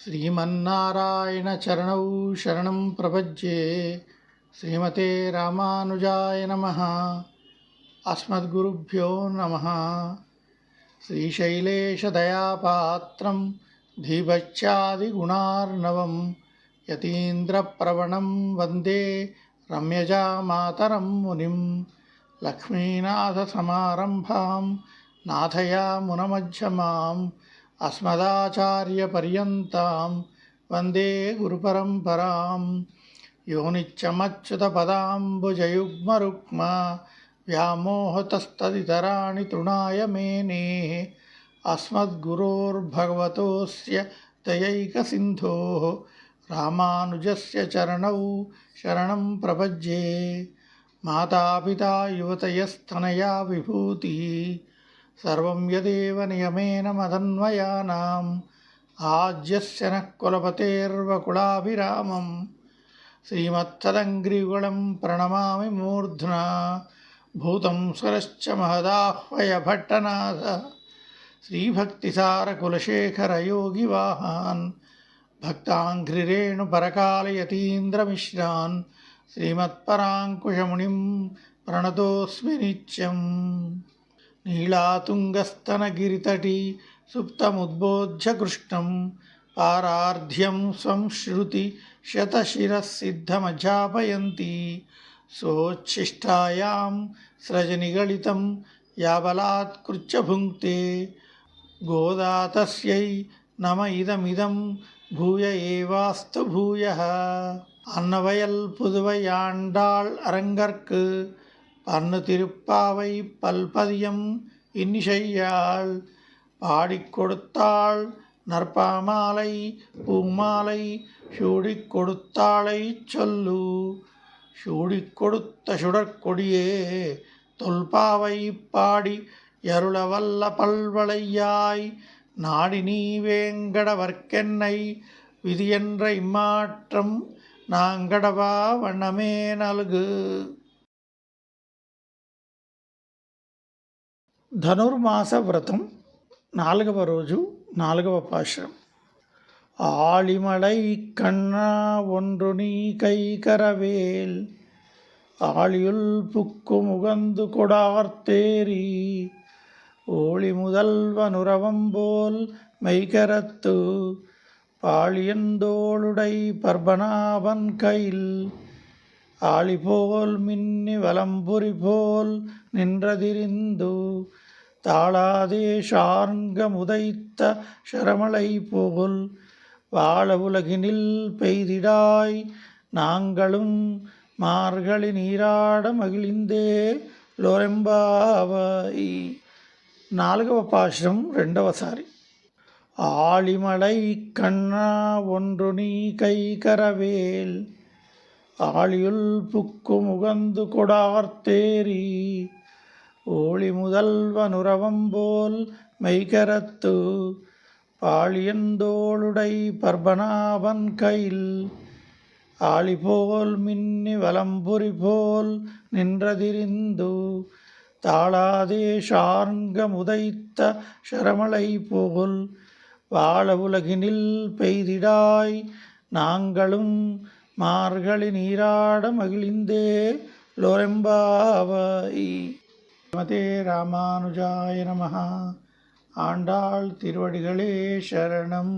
श्रीमन्नारायण चरणौ शरणं प्रपद्ये। श्रीमते रामानुजाय नमः। अस्मद्गुरुभ्यो नमः। श्रीशैलेशदयापात्रं धीभक्ष्यादिगुणार्णवं यतीन्द्रप्रवणं वन्दे रम्यजामातरं मुनिं। लक्ष्मीनाथसमारम्भां नाथयामुनमध्यमाम् अस्मदाचार्यपर्यन्तां वन्दे गुरुपरम्परां। यो नित्यमच्युतपदाम्बुजयुग्मरुक्म व्यामोहतस्तदितराणि तृणाय मेने। अस्मद्गुरोर्भगवतोऽस्य दयैकसिन्धोः रामानुजस्य चरणौ शरणं प्रपद्ये। मातापिता युवतयस्तनया विभूतिः सर्वं यदेव नियमेन मदन्वयानाम्। आज्यस्य नः कुलपतेर्वकुलाभिरामं श्रीमत्तदङ्घ्रियुगलं प्रणमामि मूर्ध्ना। भूतं स्वरश्च महदाह्वय भट्टनाथ श्रीभक्तिसारकुलशेखरयोगिवाहान् भक्ताङ्घ्रिरेणुपरकालयतीन्द्रमिश्रान् श्रीमत्पराङ्कुशमुनिं प्रणतोऽस्मि नित्यम्। नीलातुङ्गस्तनगिरितटी सुप्तमुद्बोध्य कृष्णं पारार्ध्यं स्वं श्रुतिशतशिरःसिद्धमध्यापयन्ती। सोच्छिष्टायां स्रजनिगलितं याबलात्कृत्य भुङ्क्ते। गोदा तस्यै नम इदमिदं भूय एवास्तु भूयः। अन्नवयल पुதுவையாண்டாள் அரங்கற்கு பன்னு திருப்பாவை பல்பதியம் இன்னிசையாள் பாடிக் கொடுத்தாள் நற்பாமாலை பூமாலை சூடிக் கொடுத்தாளை சொல்லு. சூடிக் கொடுத்த சுடற்கொடியே தொல்பாவை பாடி யருளவல்ல பல்வளையாய் நாடி நீ வேங்கடவர்க்கென்னை விதியென்ற இம்மாற்றம் நாங்கடவா வண்ணமே நல்கு. ధనుర్మాస వ్రతం 4వ రోజు 4వ పాశురం. ஆழிமலை கண்ணா ஒன்று நீ கைகரவேல் ஆழியுள் புக்கு முகந்து கொடார்த்தேரி ஓளி முதல்வனுரவம்போல் மெய்கரத்து பாழியந்தோளுடை பர்பனாவன் கையில் ஆழிபோல் மின்னி வலம்புரி போல் நின்றதிரிந்து தாளாதே ஷார்ங்க முதைத்த ஷரமலை போல் வாழ உலகினில் பெய்திடாய் நாங்களும் மார்கழி நீராட மகிழ்ந்தே லோரெம்பாவை. 4వ పాశురం 2వసారి. ஆழிமலை கண்ணா ஒன்று நீ கைகரவேல் ஆழியுள் புக்கு முகந்து கொடார்த்தேரி ஓளி முதல்வனுரவம்போல் மெய்கரத்து பாழியந்தோளுடை பர்பனாவன் கையில் ஆழிபோல் மின்னி வலம்புரி போல் நின்றதிரிந்து தாளாதே ஷார்ங்க முதைத்த ஷரமலை போல் வாழ உலகினில் பெய்திடாய் நாங்களும் மார்கழி நீராட மகிழ்ந்தே லோரெம்பாவை. ஸ்ரீமதே ராமானுஜாய நமः. ஆண்டாள் திருவடிகளே சரணம்.